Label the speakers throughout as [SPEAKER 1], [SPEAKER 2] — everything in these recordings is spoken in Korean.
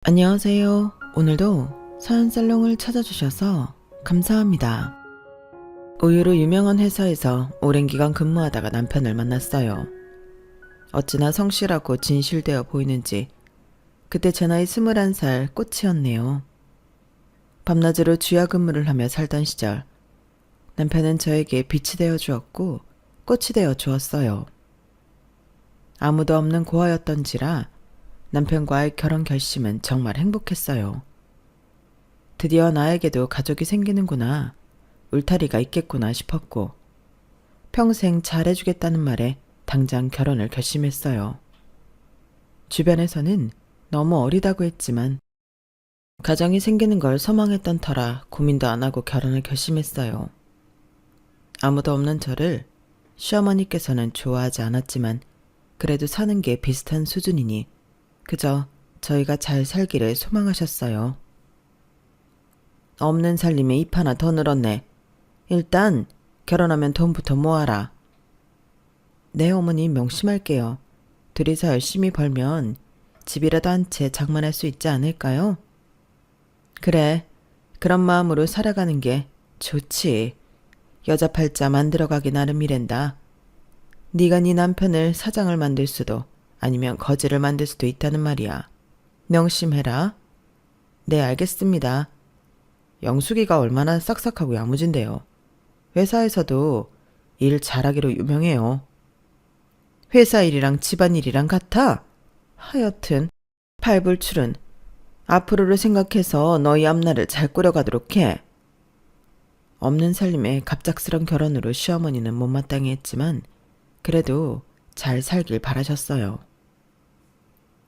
[SPEAKER 1] 안녕하세요. 오늘도 사연살롱을 찾아주셔서 감사합니다. 우유로 유명한 회사에서 오랜 기간 근무하다가 남편을 만났어요. 어찌나 성실하고 진실되어 보이는지 그때 제 나이 21살 꽃이었네요. 밤낮으로 주야 근무를 하며 살던 시절 남편은 저에게 빛이 되어 주었고 꽃이 되어 주었어요. 아무도 없는 고아였던지라 남편과의 결혼 결심은 정말 행복했어요. 드디어 나에게도 가족이 생기는구나, 울타리가 있겠구나 싶었고 평생 잘해주겠다는 말에 당장 결혼을 결심했어요. 주변에서는 너무 어리다고 했지만 가정이 생기는 걸 소망했던 터라 고민도 안 하고 결혼을 결심했어요. 아무도 없는 저를 시어머니께서는 좋아하지 않았지만 그래도 사는 게 비슷한 수준이니 그저 저희가 잘 살기를 소망하셨어요. 없는 살림에 입 하나 더 늘었네. 일단 결혼하면 돈부터 모아라. 네, 어머니 명심할게요. 둘이서 열심히 벌면 집이라도 한 채 장만할 수 있지 않을까요? 그래, 그런 마음으로 살아가는 게 좋지. 여자 팔자 만들어가기 나름이랜다. 네가 네 남편을 사장을 만들 수도 아니면 거지를 만들 수도 있다는 말이야. 명심해라. 네, 알겠습니다. 영숙이가 얼마나 싹싹하고 야무진데요. 회사에서도 일 잘하기로 유명해요. 회사 일이랑 집안일이랑 같아? 하여튼 팔불출은 앞으로를 생각해서 너희 앞날을 잘 꾸려가도록 해. 없는 살림에 갑작스런 결혼으로 시어머니는 못마땅해 했지만 그래도 잘 살길 바라셨어요.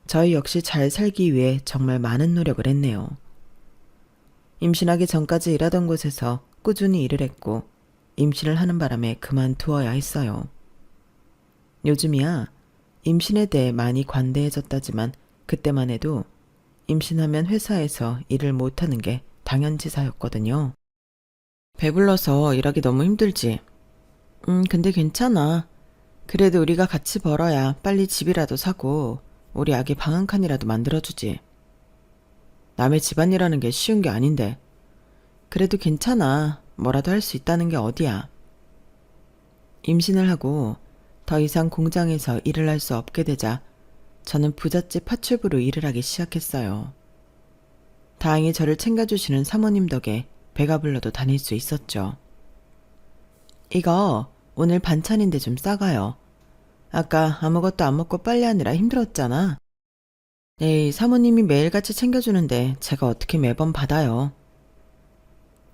[SPEAKER 1] 저희 역시 잘 살기 위해 정말 많은 노력을 했네요. 임신하기 전까지 일하던 곳에서 꾸준히 일을 했고 임신을 하는 바람에 그만두어야 했어요. 요즘이야 임신에 대해 많이 관대해졌다지만 그때만 해도 임신하면 회사에서 일을 못하는 게 당연지사였거든요. 배불러서 일하기 너무 힘들지. 근데 괜찮아. 그래도 우리가 같이 벌어야 빨리 집이라도 사고 우리 아기 방 한 칸이라도 만들어주지. 남의 집안이라는 게 쉬운 게 아닌데. 그래도 괜찮아. 뭐라도 할 수 있다는 게 어디야. 임신을 하고 더 이상 공장에서 일을 할 수 없게 되자 저는 부잣집 파출부로 일을 하기 시작했어요. 다행히 저를 챙겨주시는 사모님 덕에 배가 불러도 다닐 수 있었죠. 이거 오늘 반찬인데 좀 싸가요. 아까 아무것도 안 먹고 빨래하느라 힘들었잖아. 에이, 사모님이 매일같이 챙겨주는데 제가 어떻게 매번 받아요.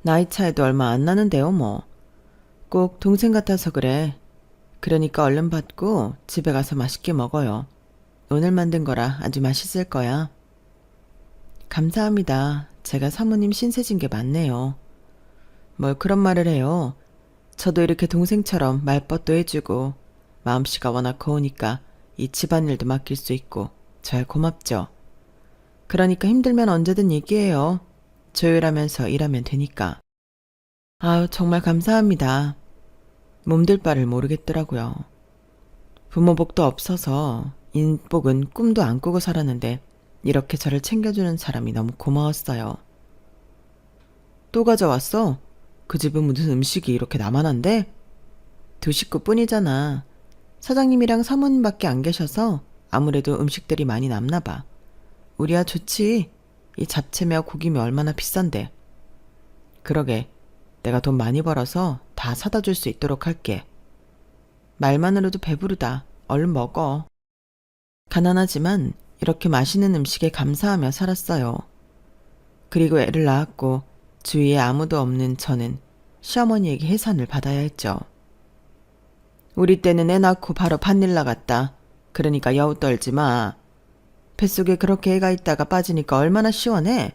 [SPEAKER 1] 나이 차이도 얼마 안 나는데요, 뭐. 꼭 동생 같아서 그래. 그러니까 얼른 받고 집에 가서 맛있게 먹어요. 오늘 만든 거라 아주 맛있을 거야. 감사합니다. 제가 사모님 신세진 게 맞네요. 뭘 그런 말을 해요. 저도 이렇게 동생처럼 말벗도 해주고 마음씨가 워낙 고우니까 이 집안일도 맡길 수 있고 잘 고맙죠. 그러니까 힘들면 언제든 얘기해요. 조율하면서 일하면 되니까. 아유, 정말 감사합니다. 몸둘 바를 모르겠더라고요. 부모 복도 없어서 인복은 꿈도 안 꾸고 살았는데 이렇게 저를 챙겨주는 사람이 너무 고마웠어요. 또 가져왔어? 그 집은 무슨 음식이 이렇게 나만한데? 2식구뿐이잖아. 사장님이랑 사모님밖에 안 계셔서 아무래도 음식들이 많이 남나 봐. 우리야 좋지. 이 잡채며 고기며 얼마나 비싼데. 그러게, 내가 돈 많이 벌어서 다 사다 줄 수 있도록 할게. 말만으로도 배부르다. 얼른 먹어. 가난하지만 이렇게 맛있는 음식에 감사하며 살았어요. 그리고 애를 낳았고 주위에 아무도 없는 저는 시어머니에게 해산을 받아야 했죠. 우리 때는 애 낳고 바로 밭일 나갔다. 그러니까 여우 떨지 마. 뱃속에 그렇게 애가 있다가 빠지니까 얼마나 시원해.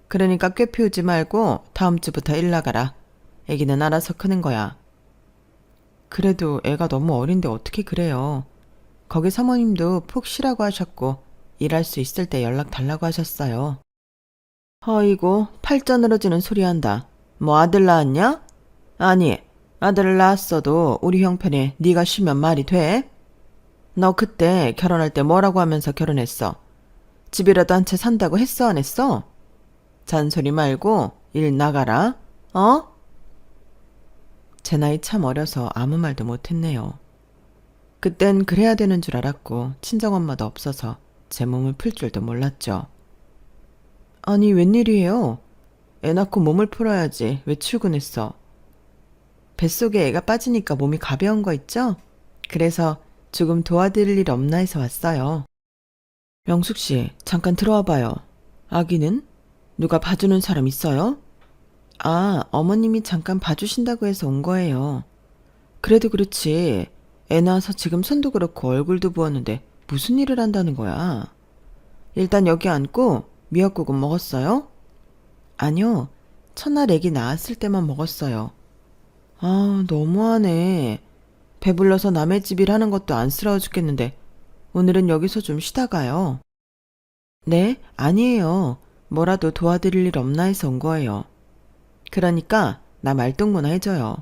[SPEAKER 1] 그러니까 꾀 피우지 말고 다음 주부터 일 나가라. 애기는 알아서 크는 거야. 그래도 애가 너무 어린데 어떻게 그래요. 거기 사모님도 푹 쉬라고 하셨고 일할 수 있을 때 연락 달라고 하셨어요. 어이구, 팔자 늘어지는 소리 한다. 뭐 아들 낳았냐? 아니, 아들을 낳았어도 우리 형편에 네가 쉬면 말이 돼? 너 그때 결혼할 때 뭐라고 하면서 결혼했어? 집이라도 한 채 산다고 했어, 안 했어? 잔소리 말고 일 나가라. 어? 제 나이 참 어려서 아무 말도 못했네요. 그땐 그래야 되는 줄 알았고 친정엄마도 없어서 제 몸을 풀 줄도 몰랐죠. 아니, 웬일이에요? 애 낳고 몸을 풀어야지. 왜 출근했어? 뱃속에 애가 빠지니까 몸이 가벼운 거 있죠? 그래서 조금 도와드릴 일 없나 해서 왔어요. 영숙 씨, 잠깐 들어와 봐요. 아기는? 누가 봐주는 사람 있어요? 아, 어머님이 잠깐 봐주신다고 해서 온 거예요. 그래도 그렇지. 애 낳아서 지금 손도 그렇고 얼굴도 부었는데 무슨 일을 한다는 거야? 일단 여기 앉고 미역국은 먹었어요? 아니요. 첫날 애기 낳았을 때만 먹었어요. 아, 너무하네. 배불러서 남의 집 일하는 것도 안쓰러워 죽겠는데 오늘은 여기서 좀 쉬다 가요. 네? 아니에요. 뭐라도 도와드릴 일 없나 해서 온 거예요. 그러니까 나 말동무나 해줘요.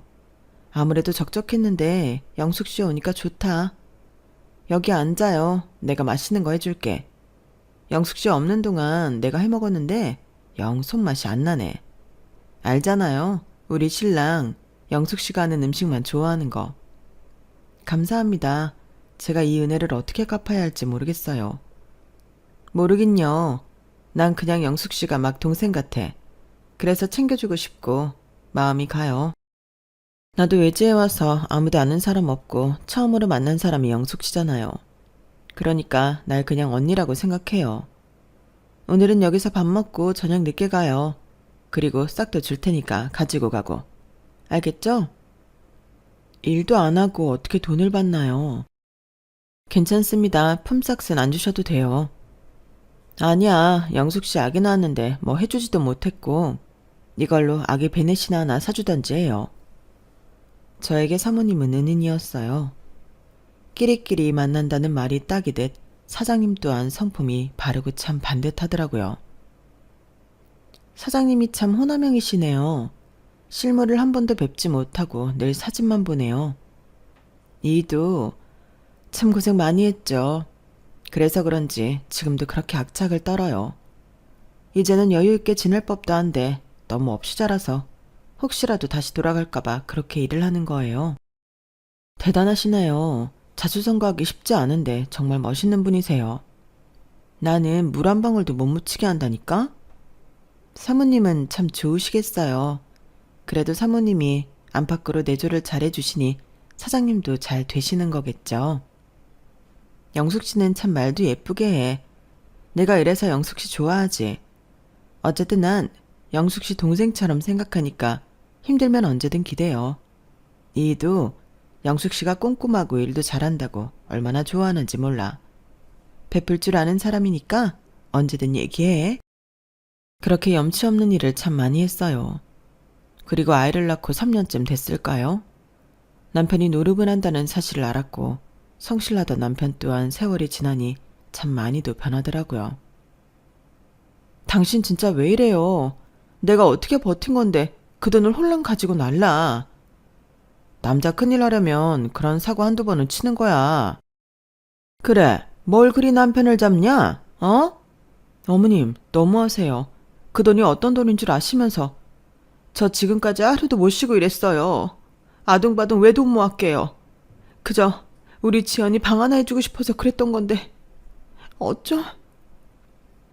[SPEAKER 1] 아무래도 적적했는데 영숙 씨 오니까 좋다. 여기 앉아요. 내가 맛있는 거 해줄게. 영숙 씨 없는 동안 내가 해먹었는데 영 손맛이 안 나네. 알잖아요. 우리 신랑 영숙 씨가 하는 음식만 좋아하는 거. 감사합니다. 제가 이 은혜를 어떻게 갚아야 할지 모르겠어요. 모르긴요. 난 그냥 영숙 씨가 막 동생 같아. 그래서 챙겨주고 싶고 마음이 가요. 나도 외지에 와서 아무도 아는 사람 없고 처음으로 만난 사람이 영숙 씨잖아요. 그러니까 날 그냥 언니라고 생각해요. 오늘은 여기서 밥 먹고 저녁 늦게 가요. 그리고 싹도 줄 테니까 가지고 가고. 알겠죠? 일도 안 하고 어떻게 돈을 받나요? 괜찮습니다. 품삯은 안 주셔도 돼요. 아니야. 영숙 씨 아기 낳았는데 뭐 해주지도 못했고 이걸로 아기 베넷이나 하나 사주던지 해요. 저에게 사모님은 은인이었어요. 끼리끼리 만난다는 말이 딱이듯 사장님 또한 성품이 바르고 참 반듯하더라고요. 사장님이 참 호남형이시네요. 실물을 한 번도 뵙지 못하고 늘 사진만 보네요. 이도 참 고생 많이 했죠. 그래서 그런지 지금도 그렇게 악착을 떨어요. 이제는 여유 있게 지낼 법도 한데 너무 없이 자라서 혹시라도 다시 돌아갈까봐 그렇게 일을 하는 거예요. 대단하시네요. 자수성가하기 쉽지 않은데 정말 멋있는 분이세요. 나는 물 한 방울도 못 묻히게 한다니까? 사모님은 참 좋으시겠어요. 그래도 사모님이 안팎으로 내조를 잘해주시니 사장님도 잘 되시는 거겠죠. 영숙 씨는 참 말도 예쁘게 해. 내가 이래서 영숙 씨 좋아하지. 어쨌든 난 영숙 씨 동생처럼 생각하니까 힘들면 언제든 기대요. 이도 영숙 씨가 꼼꼼하고 일도 잘한다고 얼마나 좋아하는지 몰라. 베풀 줄 아는 사람이니까 언제든 얘기해. 그렇게 염치 없는 일을 참 많이 했어요. 그리고 아이를 낳고 3년쯤 됐을까요? 남편이 노름을 한다는 사실을 알았고 성실하던 남편 또한 세월이 지나니 참 많이도 변하더라고요. 당신 진짜 왜 이래요? 내가 어떻게 버틴 건데 그 돈을 홀랑 가지고 날라. 남자 큰일 하려면 그런 사고 한두 번은 치는 거야. 그래, 뭘 그리 남편을 잡냐? 어? 어머님, 너무하세요. 그 돈이 어떤 돈인 줄 아시면서. 저 지금까지 하루도 못 쉬고 일했어요. 아둥바둥 왜 돈 모았게요. 그저 우리 지연이 방 하나 해주고 싶어서 그랬던 건데 어쩜.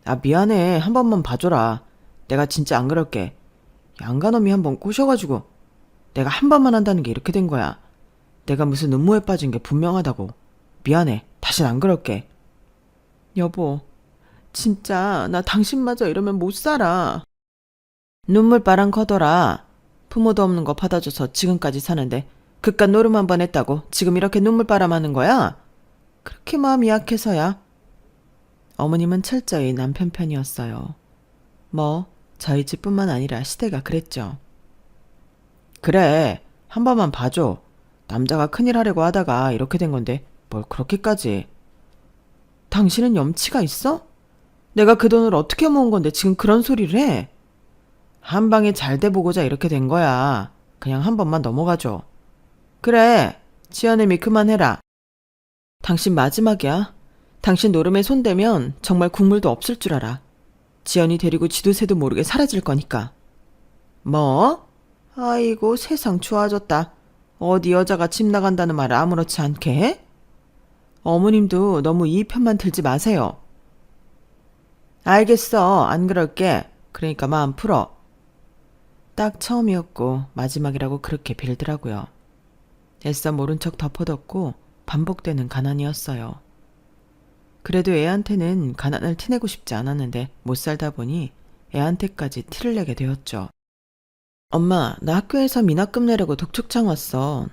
[SPEAKER 1] 아, 미안해. 한 번만 봐줘라. 내가 진짜 안 그럴게. 양가놈이 한 번 꼬셔가지고 내가 한 번만 한다는 게 이렇게 된 거야. 내가 무슨 음모에 빠진 게 분명하다고. 미안해. 다신 안 그럴게. 여보, 진짜 나 당신마저 이러면 못 살아. 눈물바람 커더라. 부모도 없는 거 받아줘서 지금까지 사는데 그깟 노름 한 번 했다고 지금 이렇게 눈물바람 하는 거야? 그렇게 마음이 약해서야. 어머님은 철저히 남편 편이었어요. 뭐 저희 집뿐만 아니라 시대가 그랬죠. 그래, 한 번만 봐줘. 남자가 큰일 하려고 하다가 이렇게 된 건데 뭘 그렇게까지. 당신은 염치가 있어? 내가 그 돈을 어떻게 모은 건데 지금 그런 소리를 해? 한 방에 잘 돼 보고자 이렇게 된 거야. 그냥 한 번만 넘어가줘. 그래, 지연애미 그만해라. 당신 마지막이야. 당신 노름에 손대면 정말 국물도 없을 줄 알아. 지연이 데리고 지도새도 모르게 사라질 거니까. 뭐? 아이고 세상 좋아졌다. 어디 여자가 집 나간다는 말을 아무렇지 않게 해? 어머님도 너무 이 편만 들지 마세요. 알겠어. 안 그럴게. 그러니까 마음 풀어. 딱 처음이었고 마지막이라고 그렇게 빌더라고요. 애써 모른 척 덮어뒀고 반복되는 가난이었어요. 그래도 애한테는 가난을 티내고 싶지 않았는데 못 살다 보니 애한테까지 티를 내게 되었죠. 엄마, 나 학교에서 미납금 내려고 독촉장 왔어.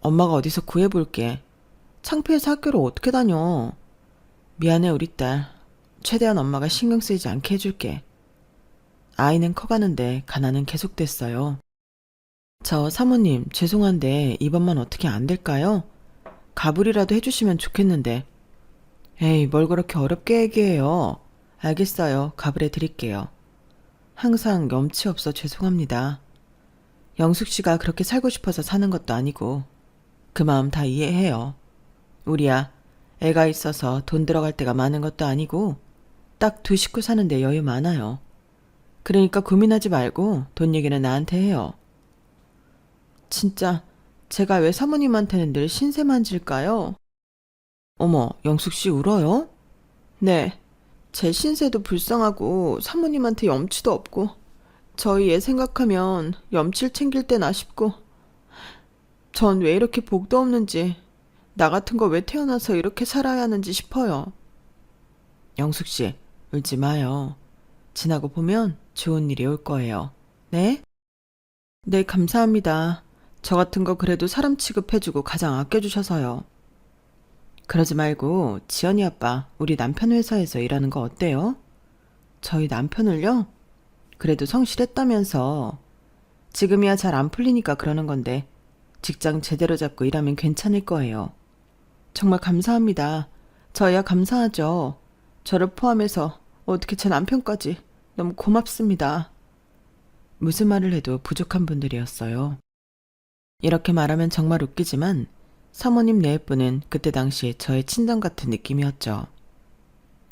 [SPEAKER 1] 엄마가 어디서 구해볼게. 창피해서 학교를 어떻게 다녀. 미안해 우리 딸. 최대한 엄마가 신경 쓰이지 않게 해줄게. 아이는 커가는데 가난은 계속됐어요. 저 사모님 죄송한데 이번만 어떻게 안 될까요? 가불이라도 해주시면 좋겠는데. 에이 뭘 그렇게 어렵게 얘기해요. 알겠어요. 가불해 드릴게요. 항상 염치 없어 죄송합니다. 영숙 씨가 그렇게 살고 싶어서 사는 것도 아니고 그 마음 다 이해해요. 우리야 애가 있어서 돈 들어갈 때가 많은 것도 아니고 딱 2식구 사는데 여유 많아요. 그러니까 고민하지 말고 돈 얘기는 나한테 해요. 진짜 제가 왜 사모님한테는 늘 신세만 질까요? 어머, 영숙 씨 울어요? 네, 제 신세도 불쌍하고 사모님한테 염치도 없고 저희 애 생각하면 염치를 챙길 때나 싶고 전 왜 이렇게 복도 없는지 나 같은 거 왜 태어나서 이렇게 살아야 하는지 싶어요. 영숙 씨, 울지 마요. 지나고 보면 좋은 일이 올 거예요. 네? 네, 감사합니다. 저 같은 거 그래도 사람 취급해주고 가장 아껴주셔서요. 그러지 말고 지연이 아빠 우리 남편 회사에서 일하는 거 어때요? 저희 남편을요? 그래도 성실했다면서. 지금이야 잘 안 풀리니까 그러는 건데 직장 제대로 잡고 일하면 괜찮을 거예요. 정말 감사합니다. 저야 감사하죠. 저를 포함해서 어떻게 제 남편까지 너무 고맙습니다. 무슨 말을 해도 부족한 분들이었어요. 이렇게 말하면 정말 웃기지만 사모님 네분은 그때 당시 저의 친정 같은 느낌이었죠.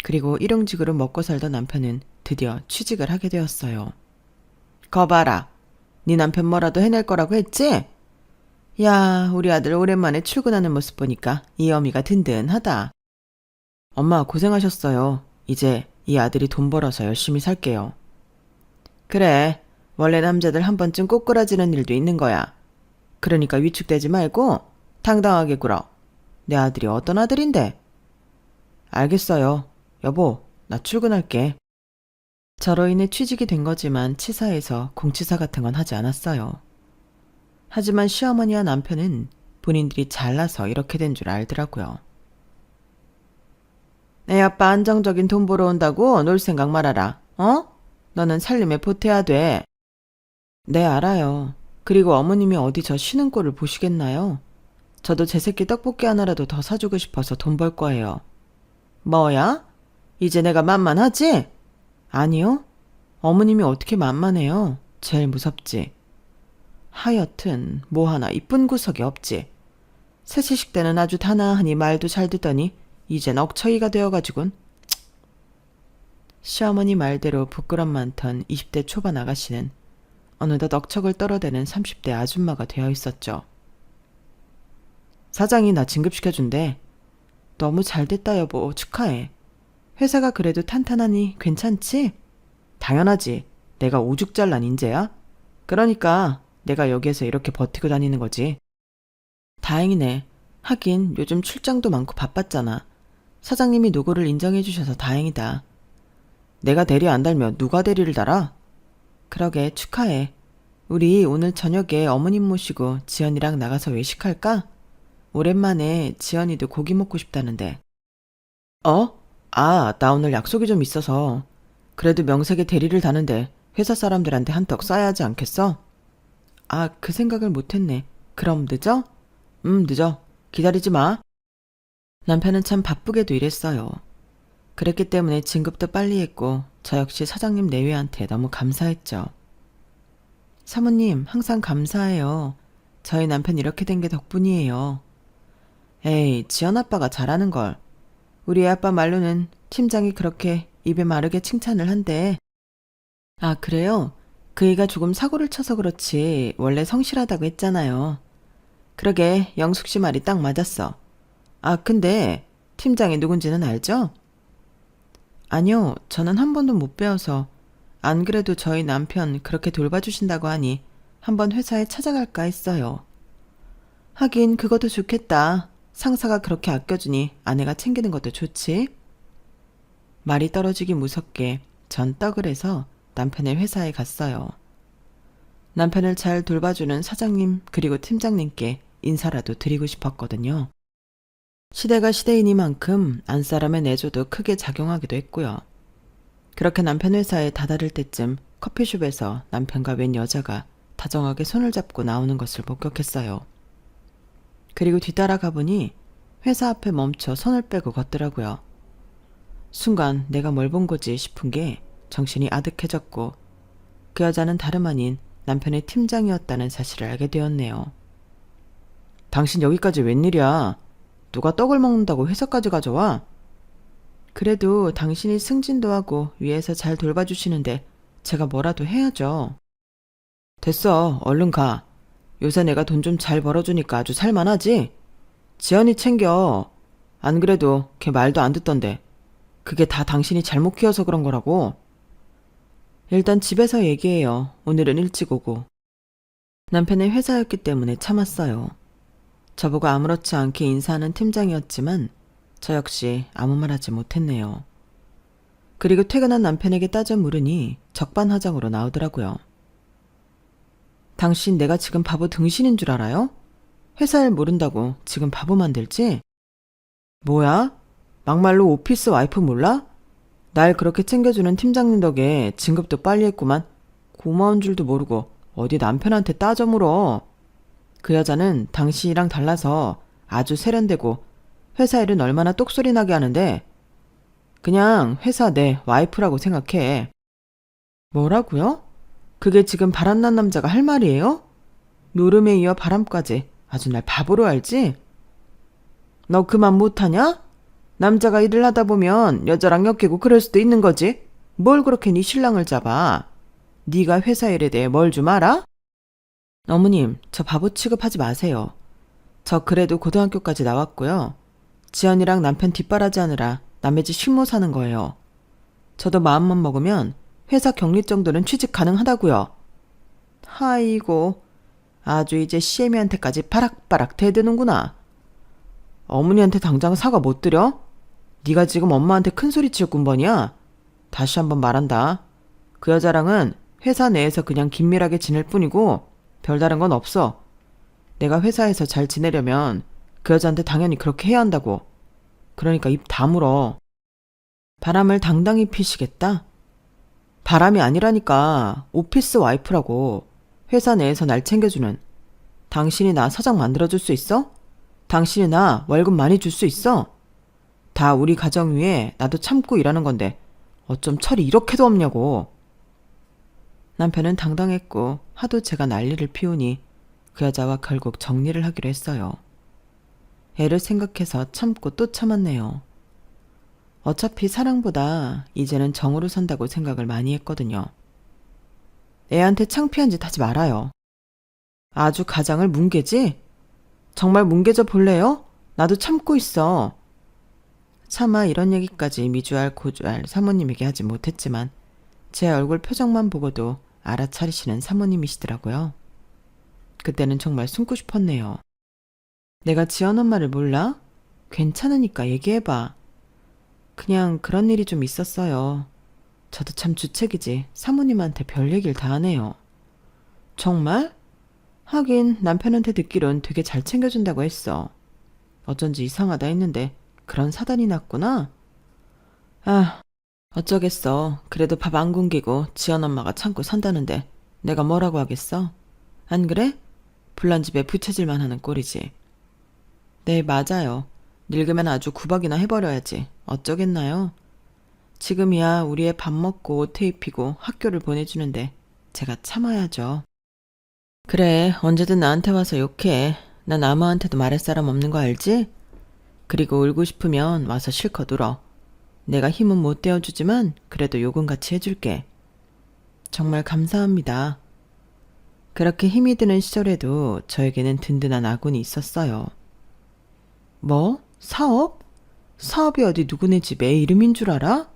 [SPEAKER 1] 그리고 일용직으로 먹고 살던 남편은 드디어 취직을 하게 되었어요. 거봐라. 네 남편 뭐라도 해낼 거라고 했지? 야, 우리 아들 오랜만에 출근하는 모습 보니까 이 어미가 든든하다. 엄마 고생하셨어요. 이제 이 아들이 돈 벌어서 열심히 살게요. 그래, 원래 남자들 한 번쯤 꼬꾸라지는 일도 있는 거야. 그러니까 위축되지 말고 당당하게 굴어. 내 아들이 어떤 아들인데? 알겠어요. 여보, 나 출근할게. 저로 인해 취직이 된 거지만 치사해서 공치사 같은 건 하지 않았어요. 하지만 시어머니와 남편은 본인들이 잘나서 이렇게 된 줄 알더라고요. 애 아빠 안정적인 돈 벌어 온다고 놀 생각 말아라. 어? 너는 살림에 보태야 돼. 네, 알아요. 그리고 어머님이 어디 저 쉬는 꼴을 보시겠나요? 저도 제 새끼 떡볶이 하나라도 더 사주고 싶어서 돈 벌 거예요. 뭐야? 이제 내가 만만하지? 아니요. 어머님이 어떻게 만만해요? 제일 무섭지. 하여튼 뭐 하나 이쁜 구석이 없지. 새치식 때는 아주 단아하니 말도 잘 듣더니 이젠 억처이가 되어가지군. 시어머니 말대로 부끄럼 많던 20대 초반 아가씨는 어느덧 억척을 떨어대는 30대 아줌마가 되어 있었죠. 사장이 나 진급시켜준대. 너무 잘됐다 여보. 축하해. 회사가 그래도 탄탄하니 괜찮지? 당연하지. 내가 오죽 잘난 인재야? 그러니까 내가 여기에서 이렇게 버티고 다니는 거지. 다행이네. 하긴 요즘 출장도 많고 바빴잖아. 사장님이 노고를 인정해 주셔서 다행이다. 내가 대리 안 달면 누가 대리를 달아? 그러게 축하해. 우리 오늘 저녁에 어머님 모시고 지연이랑 나가서 외식할까? 오랜만에 지연이도 고기 먹고 싶다는데. 어? 아, 나 오늘 약속이 좀 있어서. 그래도 명색에 대리를 다는데 회사 사람들한테 한턱 쏴야 하지 않겠어? 아, 그 생각을 못했네. 그럼 늦어? 늦어. 기다리지 마. 남편은 참 바쁘게도 일했어요. 그랬기 때문에 진급도 빨리 했고 저 역시 사장님 내외한테 너무 감사했죠. 사모님 항상 감사해요. 저희 남편 이렇게 된 게 덕분이에요. 에이, 지연 아빠가 잘하는 걸. 우리 애 아빠 말로는 팀장이 그렇게 입에 마르게 칭찬을 한대. 아, 그래요? 그 애가 조금 사고를 쳐서 그렇지 원래 성실하다고 했잖아요. 그러게 영숙 씨 말이 딱 맞았어. 아, 근데 팀장이 누군지는 알죠? 아니요, 저는 한 번도 못 배워서. 안 그래도 저희 남편 그렇게 돌봐주신다고 하니 한번 회사에 찾아갈까 했어요. 하긴 그것도 좋겠다. 상사가 그렇게 아껴주니 아내가 챙기는 것도 좋지. 말이 떨어지기 무섭게 전 떡을 해서 남편의 회사에 갔어요. 남편을 잘 돌봐주는 사장님 그리고 팀장님께 인사라도 드리고 싶었거든요. 시대가 시대이니만큼 안사람의 내조도 크게 작용하기도 했고요. 그렇게 남편 회사에 다다를 때쯤 커피숍에서 남편과 웬 여자가 다정하게 손을 잡고 나오는 것을 목격했어요. 그리고 뒤따라 가보니 회사 앞에 멈춰 손을 빼고 걷더라고요. 순간 내가 뭘 본 거지 싶은 게 정신이 아득해졌고 그 여자는 다름 아닌 남편의 팀장이었다는 사실을 알게 되었네요. 당신 여기까지 웬일이야? 누가 떡을 먹는다고 회사까지 가져와? 그래도 당신이 승진도 하고 위에서 잘 돌봐주시는데 제가 뭐라도 해야죠. 됐어, 얼른 가. 요새 내가 돈 좀 잘 벌어주니까 아주 살만하지? 지연이 챙겨. 안 그래도 걔 말도 안 듣던데. 그게 다 당신이 잘못 키워서 그런 거라고. 일단 집에서 얘기해요. 오늘은 일찍 오고. 남편의 회사였기 때문에 참았어요. 저보고 아무렇지 않게 인사하는 팀장이었지만 저 역시 아무 말 하지 못했네요. 그리고 퇴근한 남편에게 따져 물으니 적반하장으로 나오더라고요. 당신 내가 지금 바보 등신인 줄 알아요? 회사 일 모른다고 지금 바보 만들지? 뭐야? 막말로 오피스 와이프 몰라? 날 그렇게 챙겨주는 팀장님 덕에 진급도 빨리 했구만. 고마운 줄도 모르고 어디 남편한테 따져 물어. 그 여자는 당신이랑 달라서 아주 세련되고 회사 일은 얼마나 똑소리 나게 하는데 그냥 회사 내 와이프라고 생각해. 뭐라고요? 그게 지금 바람난 남자가 할 말이에요? 노름에 이어 바람까지 아주 날 바보로 알지? 너 그만 못하냐? 남자가 일을 하다 보면 여자랑 엮이고 그럴 수도 있는 거지. 뭘 그렇게 네 신랑을 잡아? 네가 회사 일에 대해 뭘 좀 알아? 어머님, 저 바보 취급하지 마세요. 저 그래도 고등학교까지 나왔고요. 지연이랑 남편 뒷바라지하느라 남의 집 식모 사는 거예요. 저도 마음만 먹으면 회사 격리 정도는 취직 가능하다고요. 아이고, 아주 이제 시애미한테까지 바락바락 대드는구나. 어머니한테 당장 사과 못 드려? 네가 지금 엄마한테 큰소리 치울 군번이야? 다시 한번 말한다. 그 여자랑은 회사 내에서 그냥 긴밀하게 지낼 뿐이고 별다른 건 없어. 내가 회사에서 잘 지내려면 그 여자한테 당연히 그렇게 해야 한다고. 그러니까 입 다물어. 바람을 당당히 피시겠다? 바람이 아니라니까. 오피스 와이프라고. 회사 내에서 날 챙겨주는. 당신이 나 사장 만들어줄 수 있어? 당신이 나 월급 많이 줄 수 있어? 다 우리 가정 위에 나도 참고 일하는 건데 어쩜 철이 이렇게도 없냐고. 남편은 당당했고 하도 제가 난리를 피우니 그 여자와 결국 정리를 하기로 했어요. 애를 생각해서 참고 또 참았네요. 어차피 사랑보다 이제는 정으로 산다고 생각을 많이 했거든요. 애한테 창피한 짓 하지 말아요. 아주 가장을 뭉개지? 정말 뭉개져 볼래요? 나도 참고 있어. 차마 이런 얘기까지 미주알 고주알 사모님에게 하지 못했지만 제 얼굴 표정만 보고도 알아차리시는 사모님이시더라고요. 그때는 정말 숨고 싶었네요. 내가 지연 엄마를 몰라? 괜찮으니까 얘기해봐. 그냥 그런 일이 좀 있었어요. 저도 참 주책이지 사모님한테 별 얘기를 다 하네요. 정말? 하긴 남편한테 듣기론 되게 잘 챙겨준다고 했어. 어쩐지 이상하다 했는데 그런 사단이 났구나. 아, 어쩌겠어. 그래도 밥 안 굶기고 지연 엄마가 참고 산다는데 내가 뭐라고 하겠어? 안 그래? 불난 집에 부채질만 하는 꼴이지. 네, 맞아요. 늙으면 아주 구박이나 해버려야지. 어쩌겠나요? 지금이야 우리 애 밥 먹고 옷 입히고 학교를 보내주는데 제가 참아야죠. 그래, 언제든 나한테 와서 욕해. 난 아무한테도 말할 사람 없는 거 알지? 그리고 울고 싶으면 와서 실컷 울어. 내가 힘은 못 떼어주지만 그래도 욕은 같이 해줄게. 정말 감사합니다. 그렇게 힘이 드는 시절에도 저에게는 든든한 아군이 있었어요. 뭐? 사업? 사업이 어디 누구네 집에 이름인 줄 알아?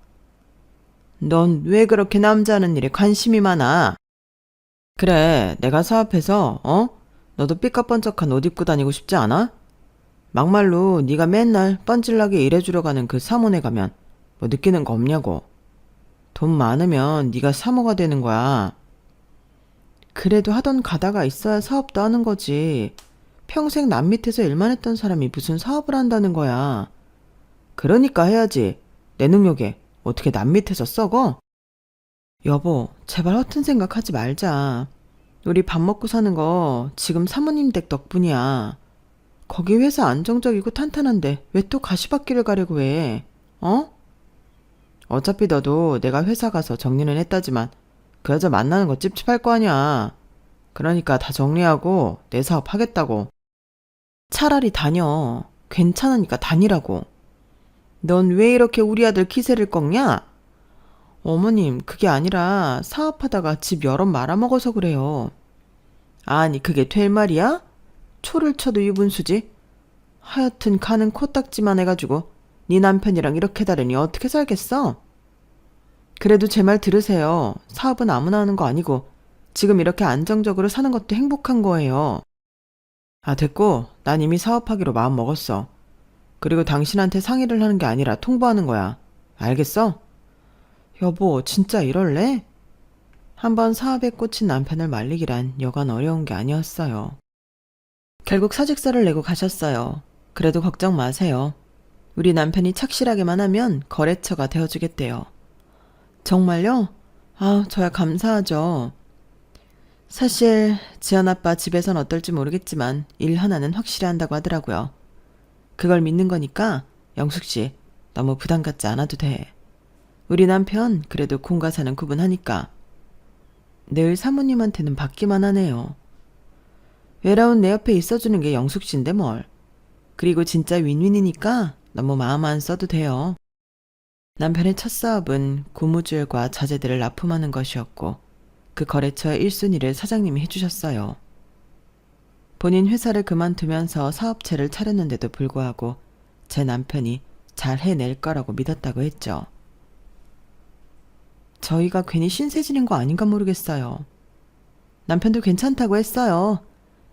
[SPEAKER 1] 넌 왜 그렇게 남자 하는 일에 관심이 많아? 그래, 내가 사업해서 너도 삐까뻔쩍한 옷 입고 다니고 싶지 않아? 막말로 네가 맨날 뻔질나게 일해주러 가는 그 사모네 가면 뭐 느끼는 거 없냐고. 돈 많으면 네가 사모가 되는 거야. 그래도 하던 가다가 있어야 사업도 하는 거지. 평생 남 밑에서 일만 했던 사람이 무슨 사업을 한다는 거야. 그러니까 해야지. 내 능력에 어떻게 남 밑에서 썩어? 여보, 제발 허튼 생각하지 말자. 우리 밥 먹고 사는 거 지금 사모님 댁 덕분이야. 거기 회사 안정적이고 탄탄한데 왜 또 가시밭길을 가려고 해? 어차피 너도 내가 회사 가서 정리는 했다지만 그 여자 만나는 거 찝찝할 거 아니야. 그러니까 다 정리하고 내 사업 하겠다고. 차라리 다녀. 괜찮으니까 다니라고. 넌 왜 이렇게 우리 아들 기세를 꺾냐? 어머님, 그게 아니라 사업하다가 집 여럿 말아먹어서 그래요. 아니, 그게 될 말이야? 초를 쳐도 유분수지? 하여튼 가는 코딱지만 해가지고 네 남편이랑 이렇게 다르니 어떻게 살겠어? 그래도 제 말 들으세요. 사업은 아무나 하는 거 아니고 지금 이렇게 안정적으로 사는 것도 행복한 거예요. 아, 됐고. 난 이미 사업하기로 마음 먹었어. 그리고 당신한테 상의를 하는 게 아니라 통보하는 거야. 알겠어? 여보, 진짜 이럴래? 한번 사업에 꽂힌 남편을 말리기란 여간 어려운 게 아니었어요. 결국 사직서를 내고 가셨어요. 그래도 걱정 마세요. 우리 남편이 착실하게만 하면 거래처가 되어주겠대요. 정말요? 아, 저야 감사하죠. 사실 지연 아빠 집에선 어떨지 모르겠지만 일 하나는 확실히 한다고 하더라고요. 그걸 믿는 거니까 영숙 씨 너무 부담 갖지 않아도 돼. 우리 남편 그래도 공과 사는 구분하니까. 늘 사모님한테는 받기만 하네요. 외로운 내 옆에 있어주는 게 영숙 씨인데 뭘. 그리고 진짜 윈윈이니까 너무 마음 안 써도 돼요. 남편의 첫 사업은 고무줄과 자재들을 납품하는 것이었고 그 거래처의 1순위를 사장님이 해주셨어요. 본인 회사를 그만두면서 사업체를 차렸는데도 불구하고 제 남편이 잘 해낼 거라고 믿었다고 했죠. 저희가 괜히 신세 지는 거 아닌가 모르겠어요. 남편도 괜찮다고 했어요.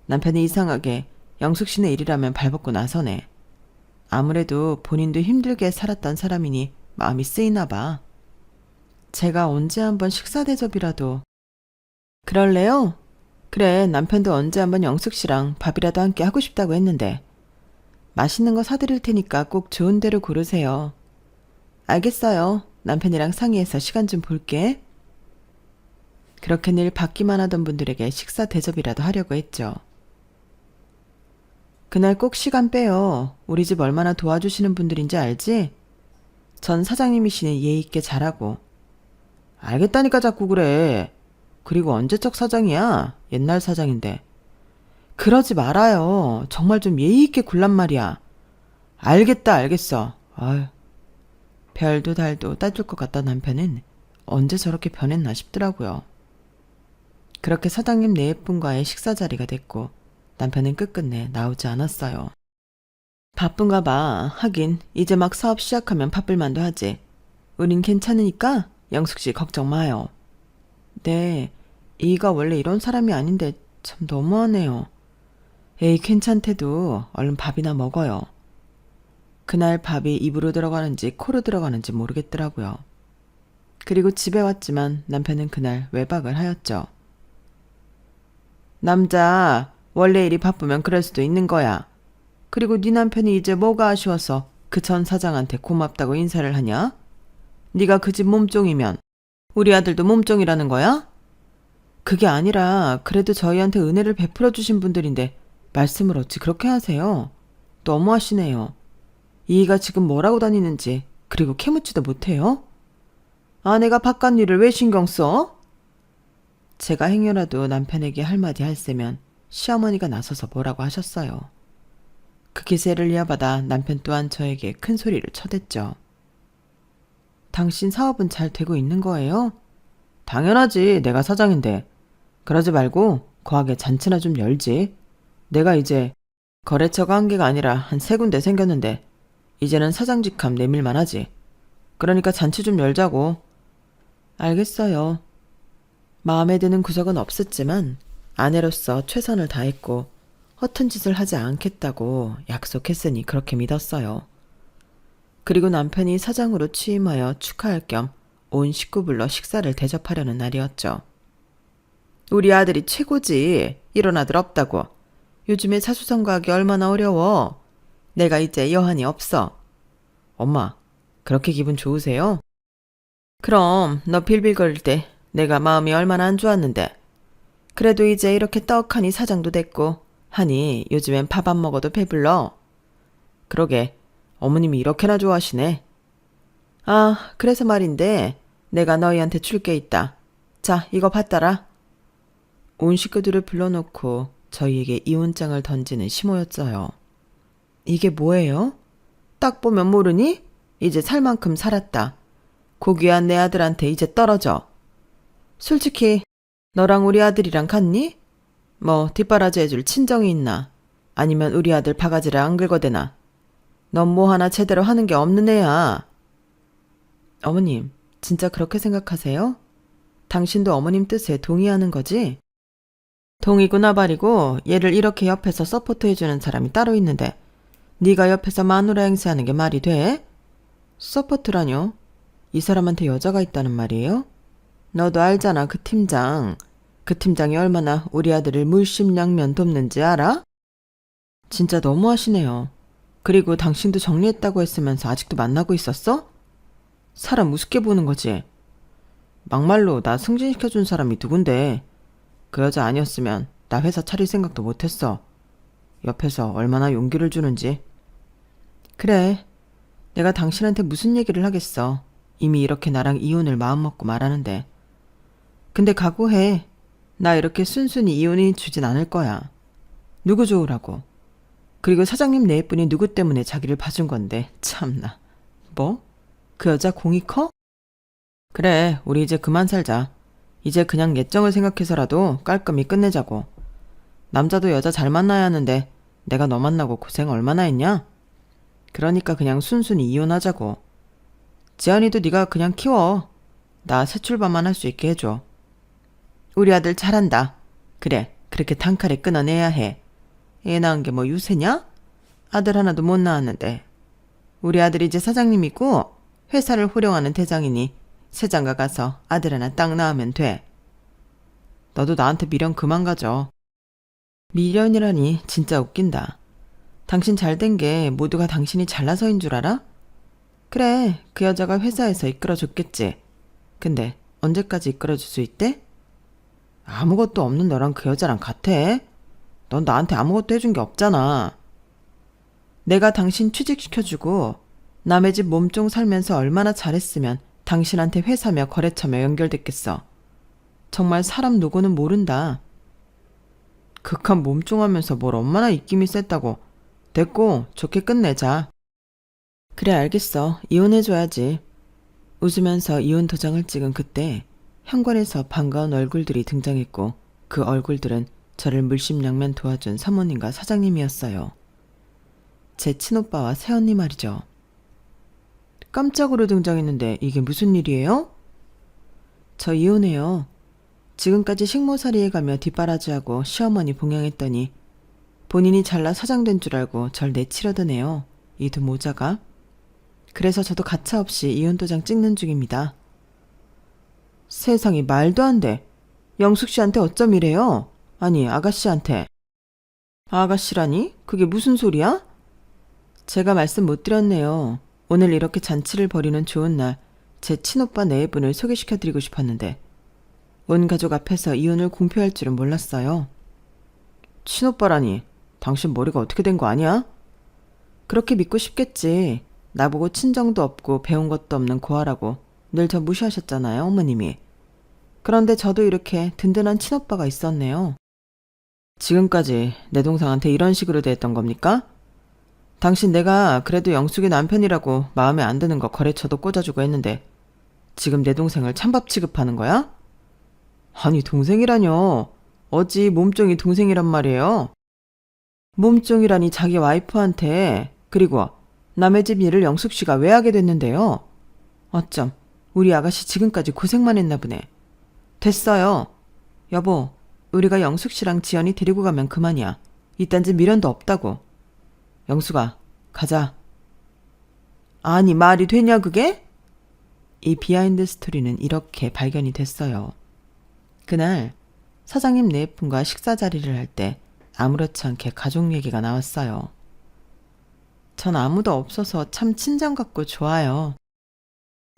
[SPEAKER 1] 남편이 이상하게 영숙 씨네 일이라면 발벗고 나서네. 아무래도 본인도 힘들게 살았던 사람이니 마음이 쓰이나 봐. 제가 언제 한번 식사 대접이라도. 그럴래요? 그래, 남편도 언제 한번 영숙 씨랑 밥이라도 함께 하고 싶다고 했는데. 맛있는 거 사드릴 테니까 꼭 좋은 데로 고르세요. 알겠어요. 남편이랑 상의해서 시간 좀 볼게. 그렇게 늘 받기만 하던 분들에게 식사 대접이라도 하려고 했죠. 그날 꼭 시간 빼요. 우리 집 얼마나 도와주시는 분들인지 알지? 전 사장님이시니 예의 있게 잘하고. 알겠다니까 자꾸 그래. 그리고 언제적 사장이야? 옛날 사장인데. 그러지 말아요. 정말 좀 예의 있게 굴란 말이야. 알겠다, 알겠어. 아유. 별도 달도 따줄 것 같던 남편은 언제 저렇게 변했나 싶더라고요. 그렇게 사장님 네 분과의 식사 자리가 됐고 남편은 끝끝내 나오지 않았어요. 바쁜가 봐. 하긴 이제 막 사업 시작하면 바쁠 만도 하지. 우린 괜찮으니까 영숙 씨 걱정 마요. 네, 이가 원래 이런 사람이 아닌데 참 너무하네요. 에이, 괜찮대도 얼른 밥이나 먹어요. 그날 밥이 입으로 들어가는지 코로 들어가는지 모르겠더라고요. 그리고 집에 왔지만 남편은 그날 외박을 하였죠. 남자, 원래 일이 바쁘면 그럴 수도 있는 거야. 그리고 네 남편이 이제 뭐가 아쉬워서 그 전 사장한테 고맙다고 인사를 하냐? 네가 그 집 몸종이면 우리 아들도 몸종이라는 거야? 그게 아니라 그래도 저희한테 은혜를 베풀어 주신 분들인데 말씀을 어찌 그렇게 하세요? 너무하시네요. 이가 지금 뭐라고 다니는지 그리고 캐묻지도 못해요? 아내가 바깥 일을 왜 신경 써? 제가 행여라도 남편에게 할 말이 할세면 시어머니가 나서서 뭐라고 하셨어요. 그 기세를 이어받아 남편 또한 저에게 큰 소리를 쳐댔죠. 당신 사업은 잘 되고 있는 거예요? 당연하지. 내가 사장인데. 그러지 말고 거하게 잔치나 좀 열지. 내가 이제 거래처가 한 개가 아니라 한 3군데 생겼는데 이제는 사장 직함 내밀만 하지. 그러니까 잔치 좀 열자고. 알겠어요. 마음에 드는 구석은 없었지만 아내로서 최선을 다했고 허튼 짓을 하지 않겠다고 약속했으니 그렇게 믿었어요. 그리고 남편이 사장으로 취임하여 축하할 겸 온 식구 불러 식사를 대접하려는 날이었죠. 우리 아들이 최고지. 이런 아들 없다고. 요즘에 사수성가하기 얼마나 어려워. 내가 이제 여한이 없어. 엄마, 그렇게 기분 좋으세요? 그럼 너 빌빌거릴 때 내가 마음이 얼마나 안 좋았는데. 그래도 이제 이렇게 떡하니 사장도 됐고 하니 요즘엔 밥 안 먹어도 배불러. 그러게, 어머님이 이렇게나 좋아하시네. 아, 그래서 말인데 내가 너희한테 줄 게 있다. 자, 이거 받따라. 온 식구들을 불러놓고 저희에게 이혼장을 던지는 시모였어요. 이게 뭐예요? 딱 보면 모르니? 이제 살 만큼 살았다. 고귀한 내 아들한테 이제 떨어져. 솔직히 너랑 우리 아들이랑 같니? 뭐 뒷바라지 해줄 친정이 있나? 아니면 우리 아들 바가지를 안 긁어대나? 넌 뭐 하나 제대로 하는 게 없는 애야. 어머님, 진짜 그렇게 생각하세요? 당신도 어머님 뜻에 동의하는 거지? 동의구나 발이고 얘를 이렇게 옆에서 서포트해주는 사람이 따로 있는데 네가 옆에서 마누라 행세하는 게 말이 돼? 서포트라뇨? 이 사람한테 여자가 있다는 말이에요? 너도 알잖아, 그 팀장. 그 팀장이 얼마나 우리 아들을 물심양면 돕는지 알아? 진짜 너무하시네요. 그리고 당신도 정리했다고 했으면서 아직도 만나고 있었어? 사람 우습게 보는 거지. 막말로 나 승진시켜준 사람이 누군데. 그 여자 아니었으면 나 회사 차릴 생각도 못했어. 옆에서 얼마나 용기를 주는지. 그래, 내가 당신한테 무슨 얘기를 하겠어. 이미 이렇게 나랑 이혼을 마음먹고 말하는데. 근데 각오해. 나 이렇게 순순히 이혼이 주진 않을 거야. 누구 좋으라고. 그리고 사장님 내뿐이 누구 때문에 자기를 봐준 건데 참나. 뭐? 그 여자 공이 커? 그래, 우리 이제 그만 살자. 이제 그냥 예정을 생각해서라도 깔끔히 끝내자고. 남자도 여자 잘 만나야 하는데 내가 너 만나고 고생 얼마나 했냐? 그러니까 그냥 순순히 이혼하자고. 지안이도 네가 그냥 키워. 나 새 출발만 할 수 있게 해줘. 우리 아들 잘한다. 그래, 그렇게 단칼에 끊어내야 해. 애 낳은 게 뭐 유세냐? 아들 하나도 못 낳았는데. 우리 아들이 이제 사장님이고 회사를 호령하는 대장이니 세장가 가서 아들 하나 딱 낳으면 돼. 너도 나한테 미련 그만 가져. 미련이라니 진짜 웃긴다. 당신 잘된 게 모두가 당신이 잘나서인 줄 알아? 그래, 그 여자가 회사에서 이끌어줬겠지. 근데 언제까지 이끌어줄 수 있대? 아무것도 없는 너랑 그 여자랑 같아? 넌 나한테 아무것도 해준 게 없잖아. 내가 당신 취직시켜주고 남의 집 몸종 살면서 얼마나 잘했으면 당신한테 회사며 거래처며 연결됐겠어. 정말 사람 노고는 모른다. 극한 몸종하면서 뭘 얼마나 입김이 셌다고. 됐고 좋게 끝내자. 그래, 알겠어. 이혼해줘야지. 웃으면서 이혼 도장을 찍은 그때 현관에서 반가운 얼굴들이 등장했고 그 얼굴들은 저를 물심양면 도와준 사모님과 사장님이었어요. 제 친오빠와 새언니 말이죠. 깜짝으로 등장했는데 이게 무슨 일이에요? 저 이혼해요. 지금까지 식모살이에 가며 뒷바라지하고 시어머니 봉양했더니 본인이 잘나 사장된 줄 알고 절 내치려던 애요. 이 두 모자가. 그래서 저도 가차없이 이혼도장 찍는 중입니다. 세상에, 말도 안 돼. 영숙 씨한테 어쩜 이래요? 아니, 아가씨한테. 아가씨라니? 그게 무슨 소리야? 제가 말씀 못 드렸네요. 오늘 이렇게 잔치를 벌이는 좋은 날 제 친오빠 네 분을 소개시켜드리고 싶었는데 온 가족 앞에서 이혼을 공표할 줄은 몰랐어요. 친오빠라니, 당신 머리가 어떻게 된 거 아니야? 그렇게 믿고 싶겠지. 나보고 친정도 없고 배운 것도 없는 고아라고 늘 저 무시하셨잖아요, 어머님이. 그런데 저도 이렇게 든든한 친오빠가 있었네요. 지금까지 내 동생한테 이런 식으로 대했던 겁니까? 당신 내가 그래도 영숙이 남편이라고 마음에 안 드는 거 거래처도 꽂아주고 했는데 지금 내 동생을 찬밥 취급하는 거야? 아니 동생이라뇨. 어찌 몸종이 동생이란 말이에요? 몸종이라니 자기 와이프한테. 그리고 남의 집 일을 영숙 씨가 왜 하게 됐는데요? 어쩜 우리 아가씨 지금까지 고생만 했나 보네. 됐어요. 여보, 우리가 영숙 씨랑 지연이 데리고 가면 그만이야. 이딴 집 미련도 없다고. 영숙아, 가자. 아니 말이 되냐 그게? 이 비하인드 스토리는 이렇게 발견이 됐어요. 그날 사장님 네 분과 식사 자리를 할 때 아무렇지 않게 가족 얘기가 나왔어요. 전 아무도 없어서 참 친정 같고 좋아요.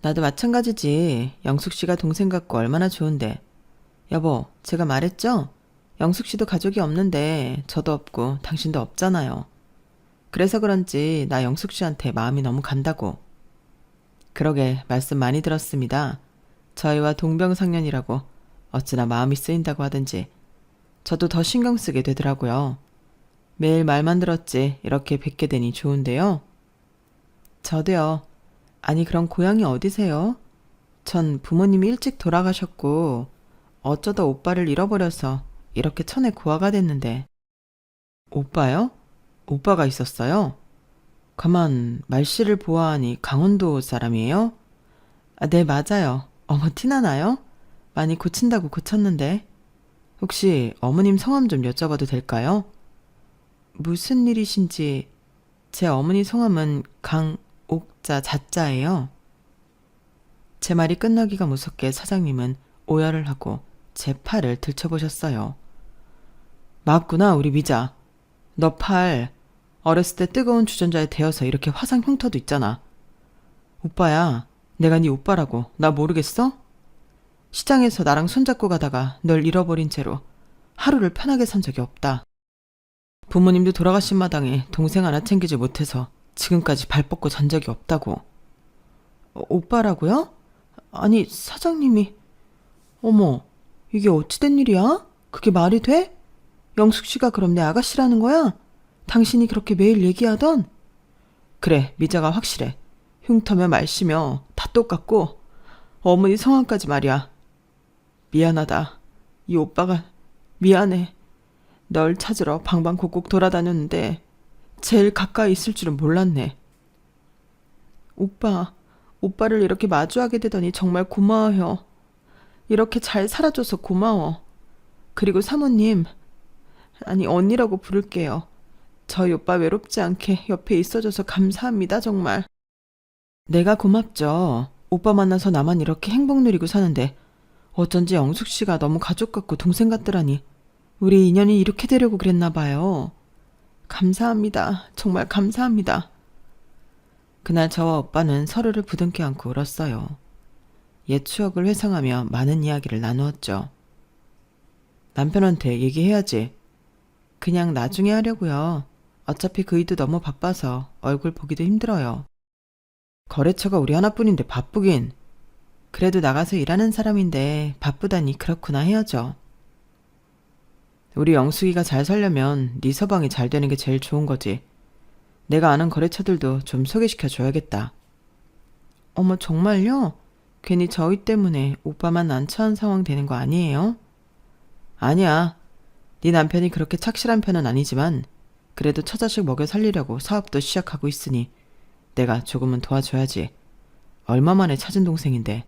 [SPEAKER 1] 나도 마찬가지지. 영숙 씨가 동생 같고 얼마나 좋은데. 여보, 제가 말했죠? 영숙 씨도 가족이 없는데 저도 없고 당신도 없잖아요. 그래서 그런지 나 영숙 씨한테 마음이 너무 간다고. 그러게 말씀 많이 들었습니다. 저희와 동병상련이라고 어찌나 마음이 쓰인다고 하든지 저도 더 신경 쓰게 되더라고요. 매일 말만 들었지 이렇게 뵙게 되니 좋은데요. 저도요. 아니 그럼 고향이 어디세요? 전 부모님이 일찍 돌아가셨고 어쩌다 오빠를 잃어버려서 이렇게 천에 고아가 됐는데. 오빠요? 오빠가 있었어요? 가만 말씨를 보아하니 강원도 사람이에요? 아, 네 맞아요. 어머 티나나요? 많이 고친다고 고쳤는데. 혹시 어머님 성함 좀 여쭤봐도 될까요? 무슨 일이신지. 제 어머니 성함은 강옥자 자자예요. 제 말이 끝나기가 무섭게 사장님은 오열을 하고 제 팔을 들춰보셨어요. 맞구나 우리 미자. 너 팔 어렸을 때 뜨거운 주전자에 데워서 이렇게 화상 흉터도 있잖아. 오빠야. 내가 네 오빠라고. 나 모르겠어? 시장에서 나랑 손잡고 가다가 널 잃어버린 채로 하루를 편하게 산 적이 없다. 부모님도 돌아가신 마당에 동생 하나 챙기지 못해서 지금까지 발 뻗고 잔 적이 없다고. 오빠라고요? 아니 사장님이. 어머, 이게 어찌된 일이야? 그게 말이 돼? 영숙 씨가 그럼 내 아가씨라는 거야? 당신이 그렇게 매일 얘기하던? 그래, 미자가 확실해. 흉터며 말씨며 다 똑같고 어머니 성함까지 말이야. 미안하다. 이 오빠가 미안해. 널 찾으러 방방곡곡 돌아다녔는데 제일 가까이 있을 줄은 몰랐네. 오빠를 이렇게 마주하게 되더니 정말 고마워요. 이렇게 잘 살아줘서 고마워. 그리고 사모님, 아니 언니라고 부를게요. 저희 오빠 외롭지 않게 옆에 있어줘서 감사합니다 정말. 내가 고맙죠. 오빠 만나서 나만 이렇게 행복 누리고 사는데 어쩐지 영숙 씨가 너무 가족 같고 동생 같더라니. 우리 인연이 이렇게 되려고 그랬나 봐요. 감사합니다. 정말 감사합니다. 그날 저와 오빠는 서로를 부둥켜 안고 울었어요. 옛 추억을 회상하며 많은 이야기를 나누었죠. 남편한테 얘기해야지. 그냥 나중에 하려고요. 어차피 그이도 너무 바빠서 얼굴 보기도 힘들어요. 거래처가 우리 하나뿐인데 바쁘긴. 그래도 나가서 일하는 사람인데 바쁘다니 그렇구나 해야죠. 우리 영숙이가 잘 살려면 네 서방이 잘 되는 게 제일 좋은 거지. 내가 아는 거래처들도 좀 소개시켜 줘야겠다. 어머 정말요? 괜히 저희 때문에 오빠만 난처한 상황 되는 거 아니에요? 아니야. 네 남편이 그렇게 착실한 편은 아니지만 그래도 처자식 먹여 살리려고 사업도 시작하고 있으니 내가 조금은 도와줘야지. 얼마 만에 찾은 동생인데.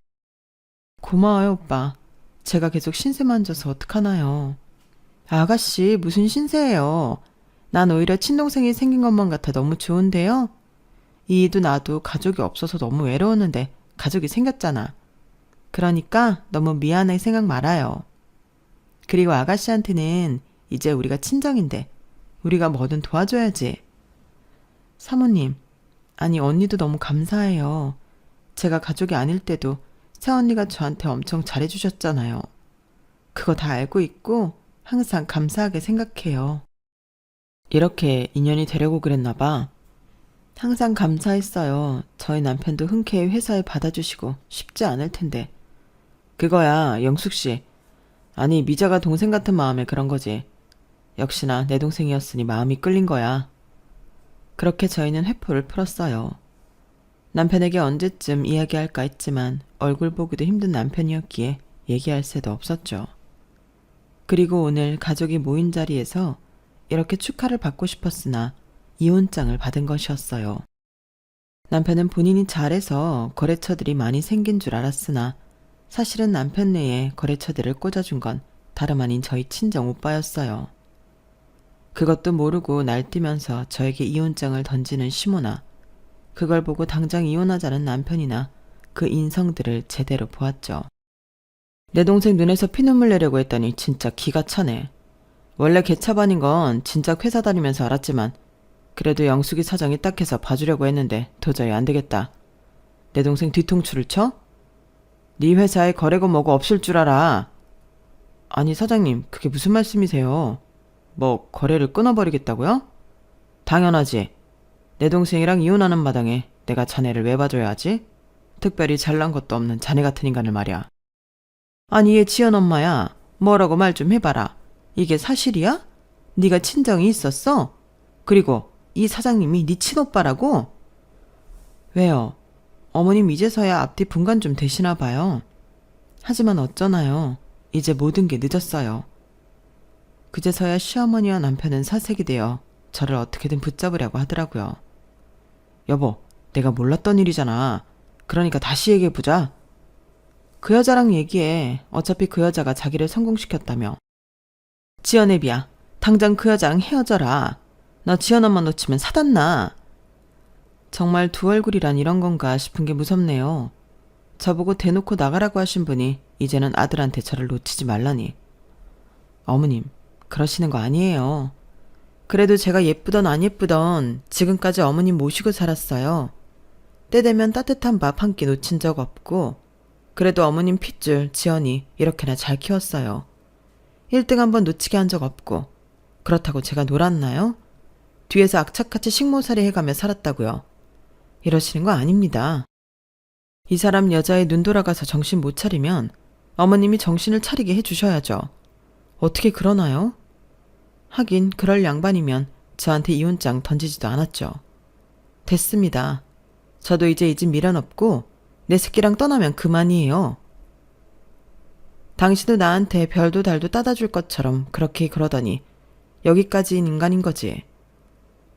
[SPEAKER 1] 고마워요 오빠. 제가 계속 신세만 져서 어떡하나요. 아가씨 무슨 신세예요. 난 오히려 친동생이 생긴 것만 같아 너무 좋은데요. 이도 나도 가족이 없어서 너무 외로웠는데 가족이 생겼잖아. 그러니까 너무 미안해 생각 말아요. 그리고 아가씨한테는 이제 우리가 친정인데 우리가 뭐든 도와줘야지. 사모님, 아니 언니도 너무 감사해요. 제가 가족이 아닐 때도 새언니가 저한테 엄청 잘해주셨잖아요. 그거 다 알고 있고 항상 감사하게 생각해요. 이렇게 인연이 되려고 그랬나 봐. 항상 감사했어요. 저희 남편도 흔쾌히 회사에 받아주시고 쉽지 않을 텐데. 그거야 영숙 씨. 아니 미자가 동생 같은 마음에 그런 거지. 역시나 내 동생이었으니 마음이 끌린 거야. 그렇게 저희는 회포를 풀었어요. 남편에게 언제쯤 이야기할까 했지만 얼굴 보기도 힘든 남편이었기에 얘기할 새도 없었죠. 그리고 오늘 가족이 모인 자리에서 이렇게 축하를 받고 싶었으나 이혼장을 받은 것이었어요. 남편은 본인이 잘해서 거래처들이 많이 생긴 줄 알았으나 사실은 남편 내에 거래처들을 꽂아준 건 다름 아닌 저희 친정 오빠였어요. 그것도 모르고 날뛰면서 저에게 이혼장을 던지는 시모나, 그걸 보고 당장 이혼하자는 남편이나 그 인성들을 제대로 보았죠. 내 동생 눈에서 피눈물 내려고 했더니 진짜 기가 차네. 원래 개차반인 건 진작 회사 다니면서 알았지만 그래도 영숙이 사정이 딱해서 봐주려고 했는데 도저히 안 되겠다. 내 동생 뒤통수를 쳐? 네 회사에 거래고 뭐고 없을 줄 알아. 아니 사장님, 그게 무슨 말씀이세요? 뭐 거래를 끊어버리겠다고요? 당연하지. 내 동생이랑 이혼하는 마당에 내가 자네를 왜 봐줘야 하지? 특별히 잘난 것도 없는 자네 같은 인간을 말이야. 아니 얘 지연 엄마야. 뭐라고 말 좀 해봐라. 이게 사실이야? 네가 친정이 있었어? 그리고 이 사장님이 네 친오빠라고? 왜요? 어머님 이제서야 앞뒤 분간 좀 되시나 봐요. 하지만 어쩌나요. 이제 모든 게 늦었어요. 그제서야 시어머니와 남편은 사색이 되어 저를 어떻게든 붙잡으려고 하더라고요. 여보, 내가 몰랐던 일이잖아. 그러니까 다시 얘기해보자. 그 여자랑 얘기해. 어차피 그 여자가 자기를 성공시켰다며. 지연애비야, 당장 그 여자랑 헤어져라. 너 지연 엄마 놓치면 사단나. 정말 두 얼굴이란 이런 건가 싶은 게 무섭네요. 저보고 대놓고 나가라고 하신 분이 이제는 아들한테 저를 놓치지 말라니. 어머님, 그러시는 거 아니에요. 그래도 제가 예쁘던 안 예쁘던 지금까지 어머님 모시고 살았어요. 때 되면 따뜻한 밥 한 끼 놓친 적 없고 그래도 어머님 핏줄 지연이 이렇게나 잘 키웠어요. 1등 한번 놓치게 한 적 없고 그렇다고 제가 놀았나요? 뒤에서 악착같이 식모살이 해가며 살았다고요. 이러시는 거 아닙니다. 이 사람 여자의 눈 돌아가서 정신 못 차리면 어머님이 정신을 차리게 해주셔야죠. 어떻게 그러나요? 하긴 그럴 양반이면 저한테 이혼장 던지지도 않았죠. 됐습니다. 저도 이제 이 집 미련 없고 내 새끼랑 떠나면 그만이에요. 당신도 나한테 별도 달도 따다 줄 것처럼 그렇게 그러더니 여기까지인 인간인 거지.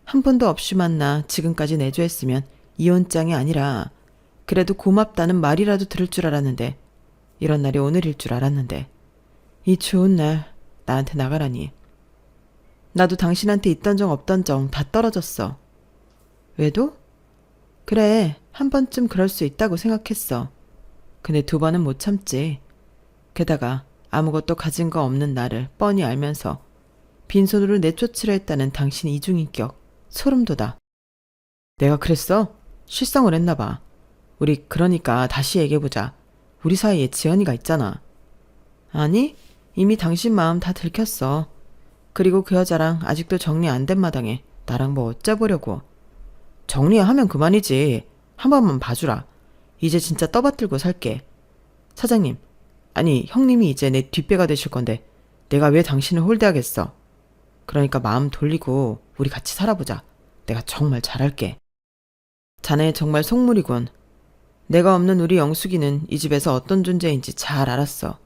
[SPEAKER 1] 한 푼도 없이 만나 지금까지 내조했으면 이혼장이 아니라 그래도 고맙다는 말이라도 들을 줄 알았는데 이런 날이 오늘일 줄 알았는데 이 좋은 날 나한테 나가라니. 나도 당신한테 있던 정 없던 정 다 떨어졌어. 왜도? 그래, 한 번쯤 그럴 수 있다고 생각했어. 근데 2번은 못 참지. 게다가 아무것도 가진 거 없는 나를 뻔히 알면서 빈손으로 내쫓으려 했다는 당신 이중인격 소름 돋아. 내가 그랬어? 실성을 했나 봐. 우리 그러니까 다시 얘기해보자. 우리 사이에 지연이가 있잖아. 아니, 이미 당신 마음 다 들켰어. 그리고 그 여자랑 아직도 정리 안 된 마당에 나랑 뭐 어쩌보려고. 정리하면 그만이지. 한 번만 봐주라. 이제 진짜 떠받들고 살게. 사장님, 아니 형님이 이제 내 뒷배가 되실 건데 내가 왜 당신을 홀대하겠어. 그러니까 마음 돌리고 우리 같이 살아보자. 내가 정말 잘할게. 자네 정말 속물이군. 내가 없는 우리 영숙이는 이 집에서 어떤 존재인지 잘 알았어.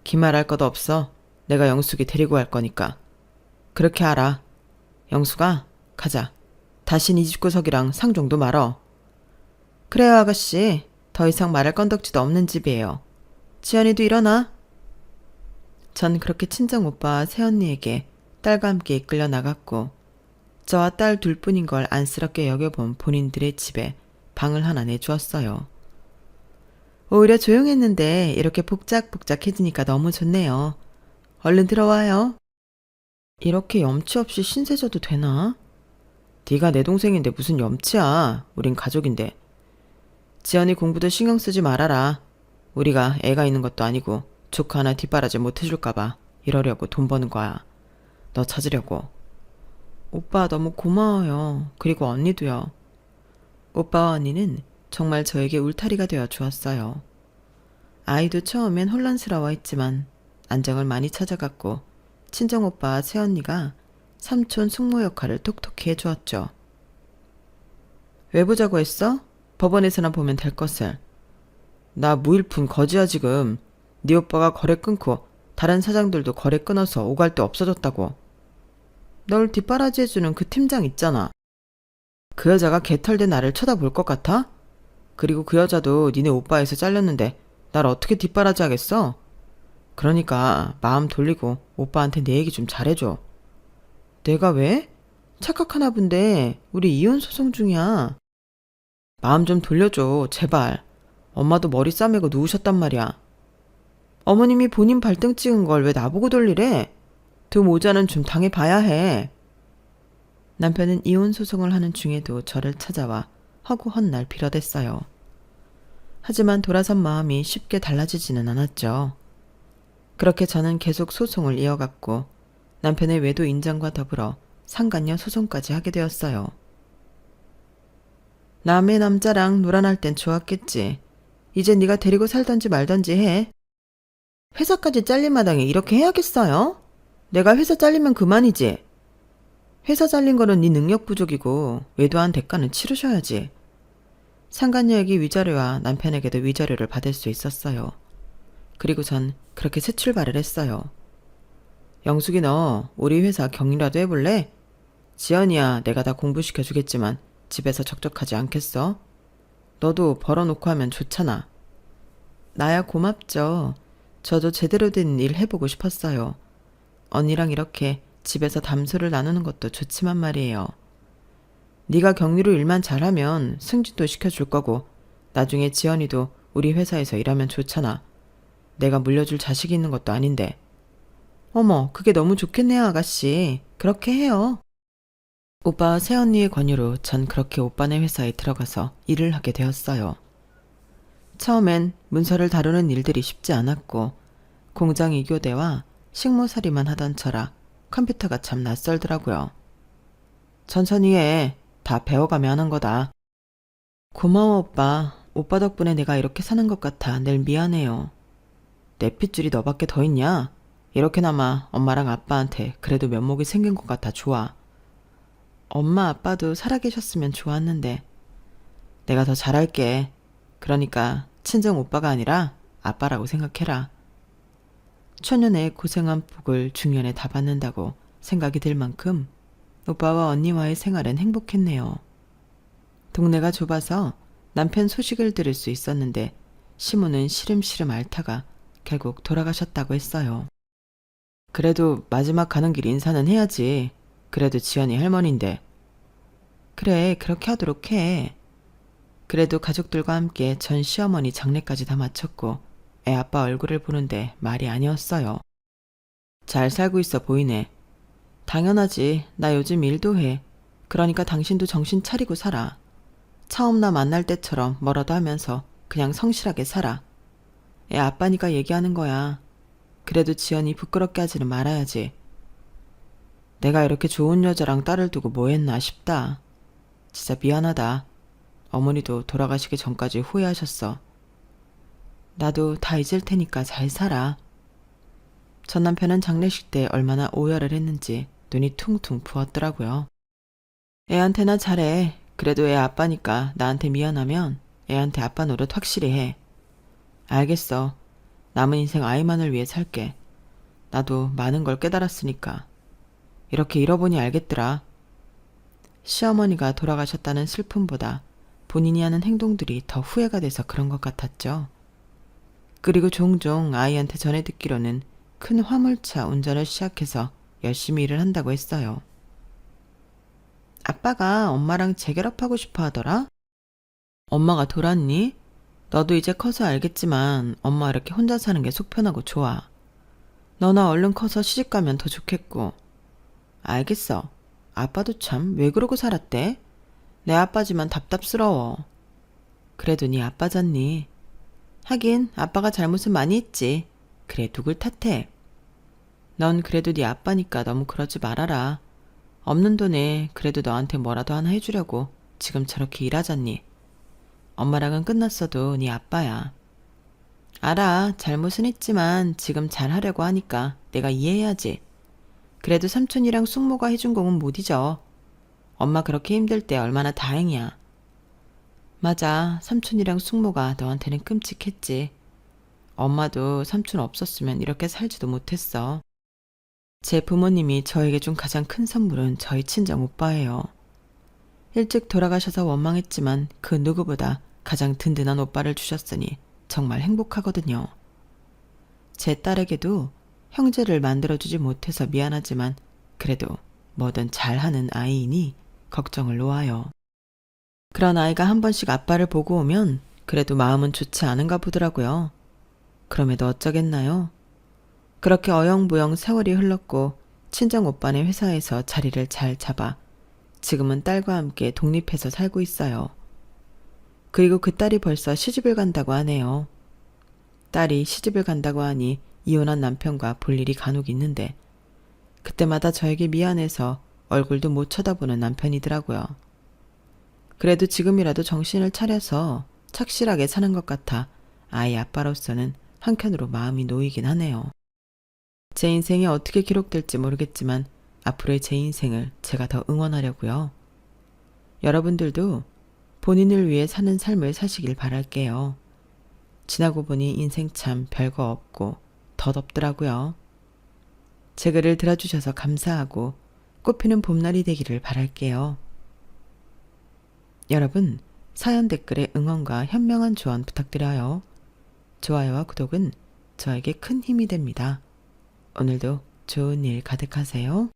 [SPEAKER 1] 기말할 것도 없어. 내가 영숙이 데리고 갈 거니까. 그렇게 알아. 영숙아, 가자. 다신 이 집구석이랑 상종도 말어. 그래요 아가씨. 더 이상 말할 건덕지도 없는 집이에요. 지연이도 일어나. 전 그렇게 친정오빠 새언니에게 딸과 함께 이끌려 나갔고 저와 딸 둘뿐인 걸 안쓰럽게 여겨본 본인들의 집에 방을 하나 내주었어요. 오히려 조용했는데 이렇게 복작복작해지니까 너무 좋네요. 얼른 들어와요. 이렇게 염치 없이 신세져도 되나? 네가 내 동생인데 무슨 염치야. 우린 가족인데. 지연이 공부도 신경 쓰지 말아라. 우리가 애가 있는 것도 아니고 조카 하나 뒷바라지 못 해줄까봐 이러려고 돈 버는 거야. 너 찾으려고. 오빠 너무 고마워요. 그리고 언니도요. 오빠와 언니는 정말 저에게 울타리가 되어 주었어요. 아이도 처음엔 혼란스러워했지만 안정을 많이 찾아갔고 친정오빠와 새언니가 삼촌 숙모 역할을 톡톡히 해주었죠. 왜 보자고 했어? 법원에서나 보면 될 것을. 나 무일푼 거지야 지금. 네 오빠가 거래 끊고 다른 사장들도 거래 끊어서 오갈 데 없어졌다고. 널 뒷바라지해주는 그 팀장 있잖아. 그 여자가 개털된 나를 쳐다볼 것 같아? 그리고 그 여자도 니네 오빠에서 잘렸는데 날 어떻게 뒷바라지 하겠어? 그러니까 마음 돌리고 오빠한테 내 얘기 좀 잘해줘. 내가 왜? 착각하나 본데 우리 이혼 소송 중이야. 마음 좀 돌려줘 제발. 엄마도 머리 싸매고 누우셨단 말이야. 어머님이 본인 발등 찍은 걸 왜 나보고 돌리래? 두 모자는 좀 당해봐야 해. 남편은 이혼 소송을 하는 중에도 저를 찾아와 허구 헛날 빌어댔어요. 하지만 돌아선 마음이 쉽게 달라지지는 않았죠. 그렇게 저는 계속 소송을 이어갔고 남편의 외도 인정과 더불어 상간녀 소송까지 하게 되었어요. 남의 남자랑 놀아날 땐 좋았겠지. 이제 네가 데리고 살던지 말던지 해. 회사까지 잘린 마당에 이렇게 해야겠어요? 내가 회사 잘리면 그만이지. 회사 잘린 거는 네 능력 부족이고 외도한 대가는 치르셔야지. 상간녀에게 위자료와 남편에게도 위자료를 받을 수 있었어요. 그리고 전 그렇게 새 출발을 했어요. 영숙이 너 우리 회사 경리라도 해볼래? 지연이야 내가 다 공부시켜주겠지만 집에서 적적하지 않겠어? 너도 벌어놓고 하면 좋잖아. 나야 고맙죠. 저도 제대로 된 일 해보고 싶었어요. 언니랑 이렇게 집에서 담소를 나누는 것도 좋지만 말이에요. 네가 격리로 일만 잘하면 승진도 시켜줄 거고 나중에 지연이도 우리 회사에서 일하면 좋잖아. 내가 물려줄 자식이 있는 것도 아닌데. 어머, 그게 너무 좋겠네요, 아가씨. 그렇게 해요. 오빠와 새언니의 권유로 전 그렇게 오빠네 회사에 들어가서 일을 하게 되었어요. 처음엔 문서를 다루는 일들이 쉽지 않았고 공장 이교대와 식모살이만 하던 저라 컴퓨터가 참 낯설더라고요. 천천히 해. 다 배워가며 하는 거다. 고마워 오빠. 오빠 덕분에 내가 이렇게 사는 것 같아 늘 미안해요. 내 핏줄이 너밖에 더 있냐? 이렇게나마 엄마랑 아빠한테 그래도 면목이 생긴 것 같아 좋아. 엄마 아빠도 살아계셨으면 좋았는데. 내가 더 잘할게. 그러니까 친정 오빠가 아니라 아빠라고 생각해라. 초년에 고생한 복을 중년에 다 받는다고 생각이 들 만큼 오빠와 언니와의 생활은 행복했네요. 동네가 좁아서 남편 소식을 들을 수 있었는데 시모는 시름시름 앓다가 결국 돌아가셨다고 했어요. 그래도 마지막 가는 길 인사는 해야지. 그래도 지연이 할머니인데. 그래, 그렇게 하도록 해. 그래도 가족들과 함께 전 시어머니 장례까지 다 마쳤고 애 아빠 얼굴을 보는데 말이 아니었어요. 잘 살고 있어 보이네. 당연하지. 나 요즘 일도 해. 그러니까 당신도 정신 차리고 살아. 처음 나 만날 때처럼 뭐라도 하면서 그냥 성실하게 살아. 애 아빠니까 얘기하는 거야. 그래도 지연이 부끄럽게 하지는 말아야지. 내가 이렇게 좋은 여자랑 딸을 두고 뭐 했나 싶다. 진짜 미안하다. 어머니도 돌아가시기 전까지 후회하셨어. 나도 다 잊을 테니까 잘 살아. 전 남편은 장례식 때 얼마나 오열을 했는지 눈이 퉁퉁 부었더라고요. 애한테나 잘해. 그래도 애 아빠니까 나한테 미안하면 애한테 아빠 노릇 확실히 해. 알겠어. 남은 인생 아이만을 위해 살게. 나도 많은 걸 깨달았으니까. 이렇게 잃어보니 알겠더라. 시어머니가 돌아가셨다는 슬픔보다 본인이 하는 행동들이 더 후회가 돼서 그런 것 같았죠. 그리고 종종 아이한테 전해 듣기로는 큰 화물차 운전을 시작해서 열심히 일을 한다고 했어요. 아빠가 엄마랑 재결합하고 싶어 하더라? 엄마가 돌았니? 너도 이제 커서 알겠지만 엄마 이렇게 혼자 사는 게 속 편하고 좋아. 너나 얼른 커서 시집가면 더 좋겠고. 알겠어. 아빠도 참 왜 그러고 살았대? 내 아빠지만 답답스러워. 그래도 네 아빠잖니. 하긴 아빠가 잘못은 많이 했지. 그래 누굴 탓해. 넌 그래도 네 아빠니까 너무 그러지 말아라. 없는 돈에 그래도 너한테 뭐라도 하나 해주려고 지금 저렇게 일하잖니. 엄마랑은 끝났어도 네 아빠야. 알아. 잘못은 했지만 지금 잘하려고 하니까 내가 이해해야지. 그래도 삼촌이랑 숙모가 해준 공은 못 잊어. 엄마 그렇게 힘들 때 얼마나 다행이야. 맞아. 삼촌이랑 숙모가 너한테는 끔찍했지. 엄마도 삼촌 없었으면 이렇게 살지도 못했어. 제 부모님이 저에게 준 가장 큰 선물은 저희 친정 오빠예요. 일찍 돌아가셔서 원망했지만 그 누구보다 가장 든든한 오빠를 주셨으니 정말 행복하거든요. 제 딸에게도 형제를 만들어주지 못해서 미안하지만 그래도 뭐든 잘하는 아이이니 걱정을 놓아요. 그런 아이가 한 번씩 아빠를 보고 오면 그래도 마음은 좋지 않은가 보더라고요. 그럼에도 어쩌겠나요? 그렇게 어영부영 세월이 흘렀고 친정 오빠네 회사에서 자리를 잘 잡아 지금은 딸과 함께 독립해서 살고 있어요. 그리고 그 딸이 벌써 시집을 간다고 하네요. 딸이 시집을 간다고 하니 이혼한 남편과 볼 일이 간혹 있는데 그때마다 저에게 미안해서 얼굴도 못 쳐다보는 남편이더라고요. 그래도 지금이라도 정신을 차려서 착실하게 사는 것 같아 아이 아빠로서는 한켠으로 마음이 놓이긴 하네요. 제 인생이 어떻게 기록될지 모르겠지만 앞으로의 제 인생을 제가 더 응원하려고요. 여러분들도 본인을 위해 사는 삶을 사시길 바랄게요. 지나고 보니 인생 참 별거 없고 덧없더라고요. 제 글을 들어주셔서 감사하고 꽃피는 봄날이 되기를 바랄게요. 여러분, 사연 댓글에 응원과 현명한 조언 부탁드려요. 좋아요와 구독은 저에게 큰 힘이 됩니다. 오늘도 좋은 일 가득하세요.